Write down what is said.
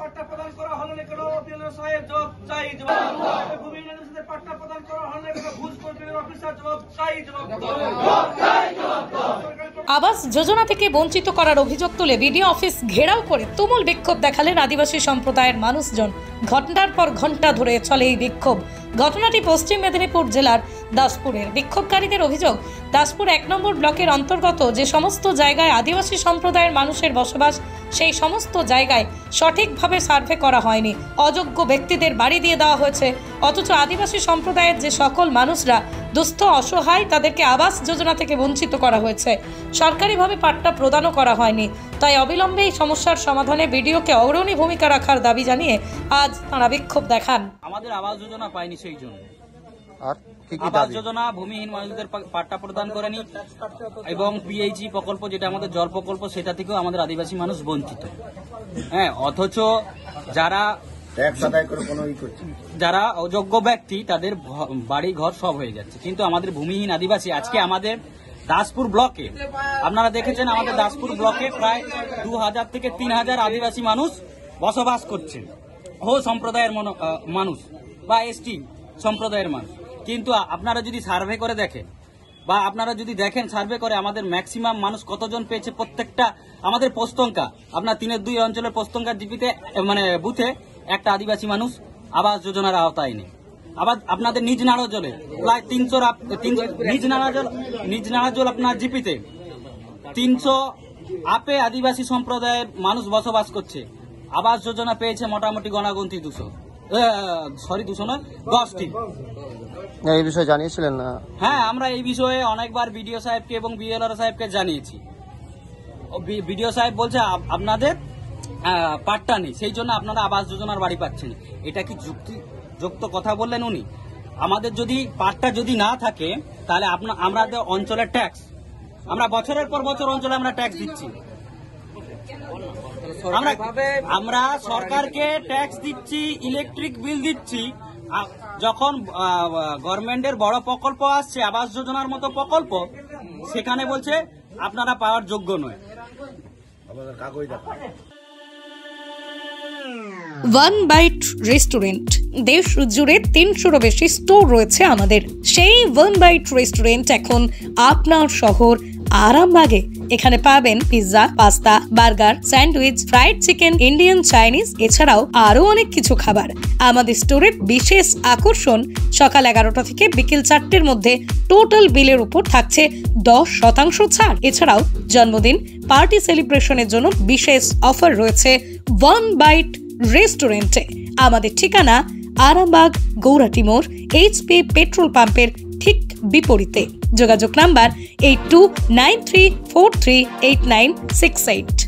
পাট্টা প্রদান করা হলো না কেন? সাহেব জবাব চাই, পাট্টা প্রদান করা হলো না কেন? ঘুষ অফিসার জবাব চাই, আবাস যোজনা থেকে বঞ্চিত করার অভিযোগ তুলে বিডিও অফিস ঘেরাও করে তুমুল বিক্ষোভ দেখালেন আদিবাসী সম্প্রদায়ের মানুষজন। ঘণ্টার পর ঘণ্টা ধরে চলে এই বিক্ষোভ। ঘটনাটি পশ্চিম মেদিনীপুর জেলার দাসপুরের। বিক্ষোভকারীদের অভিযোগ, দাসপুর 1 নম্বর ব্লকের অন্তর্গত যে সমস্ত জায়গায় আদিবাসী সম্প্রদায়ের মানুষের বসবাস, সেই সমস্ত জায়গায় সঠিকভাবে সার্ভে করা হয়নি। অযোগ্য ব্যক্তিদের বাড়ি দিয়ে দেওয়া হয়েছে, অথচ আদিবাসী সম্প্রদায়ের যে সকল মানুষরা দুস্থ অসহায়, তাদেরকে আবাস যোজনা থেকে বঞ্চিত করা হয়েছে। সরকারিভাবে পাট্টা প্রদানও করা হয়নি। তাই অবিলম্বে এই সমস্যার সমাধানে বিডিওকে অগ্রণী ভূমিকা রাখার দাবি জানিয়ে আজ তাঁরা বিক্ষোভ দেখান। আমাদের আবাস যোজনা পাইনি, সেই জন্য আর আবাস যোজনা ভূমিহীন মানুষদের পাট্টা প্রদান করেনি, এবং পিএইচই প্রকল্প যেটা আমাদের জল প্রকল্প, সেটা থেকেও আমাদের আদিবাসী মানুষ বঞ্চিত। হ্যাঁ, অথচ যারা অযোগ্য ব্যক্তি, তাদের বাড়ি ঘর সব হয়ে যাচ্ছে, কিন্তু আমাদের ভূমিহীন আদিবাসী আজকে আমাদের দাসপুর ব্লকে, আপনারা দেখেছেন আমাদের দাসপুর ব্লকে প্রায় 2000 থেকে 3000 আদিবাসী মানুষ বসবাস করছে, সম্প্রদায়ের মানুষ বা এসটি সম্প্রদায়ের মানুষ। কিন্তু আপনারা যদি সার্ভে করে দেখেন, বা আপনারা যদি দেখেন সার্ভে করে, আমাদের ম্যাক্সিমাম মানুষ কতজন পেয়েছে প্রত্যেকটা আমাদের পোস্তঙ্কা, আপনার 3-2 অঞ্চলের পোস্তঙ্কা জিপিতে বুথে একটা আদিবাসী মানুষ আবাস যোজনার আওতায় নেই। আবার আপনাদের নিজ নাড়া জলে প্রায় 300 নিজ নাড়া জল আপনার জিপিতে 300 আপে আদিবাসী সম্প্রদায়ের মানুষ বসবাস করছে। আবাস যোজনা পেয়েছে মোটামুটি গণাগন্তি 10টি। এই বিষয়ে জানিয়েছিলেন না? হ্যাঁ, আমরা এই বিষয়ে অনেকবার বিডিও সাহেবকে এবং বিএলআর সাহেবকে জানিয়েছি। বিডিও সাহেব বলছে আপনাদের পাট্টা নেই, সেই জন্য আপনারা আবাস যোজনার বাড়ি পাচ্ছেন। এটা কি যুক্ত কথা বললেন উনি? আমাদের যদি পাট্টা যদি না থাকে, তাহলে আমাদের অঞ্চলের ট্যাক্স, আমরা বছরের পর বছর অঞ্চলে আমরা ট্যাক্স দিচ্ছি, আমরা সরকারকে ট্যাক্স দিচ্ছি, ইলেকট্রিক বিল দিচ্ছি। যখন গভর্নমেন্টের বড় প্রকল্প আসছে, আবাস যোজনার মতো প্রকল্প, সেখানে বলছে আপনারা পাওয়ার যোগ্য নয়। ওয়ান বাইট রেস্টুরেন্ট, দেশ জুড়ে 300-রও বেশি স্টোর রয়েছে আমাদের। সেই ওয়ান বাইট রেস্টুরেন্ট এখন আপনার শহর আরামবাগে। এখানে পাবেন pizza, pasta, burger, sandwich, fried chicken, Indian, Chinese, এছাড়াও আরো অনেক কিছু খাবার। আমাদের স্টোরের বিশেষ আকর্ষণ, সকাল 11টা থেকে বিকেল 4টের মধ্যে টোটাল বিলের উপর থাকছে 10% ছাড়। এছাড়াও জন্মদিন, পার্টি সেলিব্রেশনের জন্য বিশেষ অফার রয়েছে ওয়ান বাইট রেস্টুরেন্টে। আমাদের ঠিকানা আরামবাগ গৌরাটি মোড়, এইচপি পেট্রোল পাম্পের ঠিক বিপরীতে। যোগাযোগ নাম্বার 8293438968।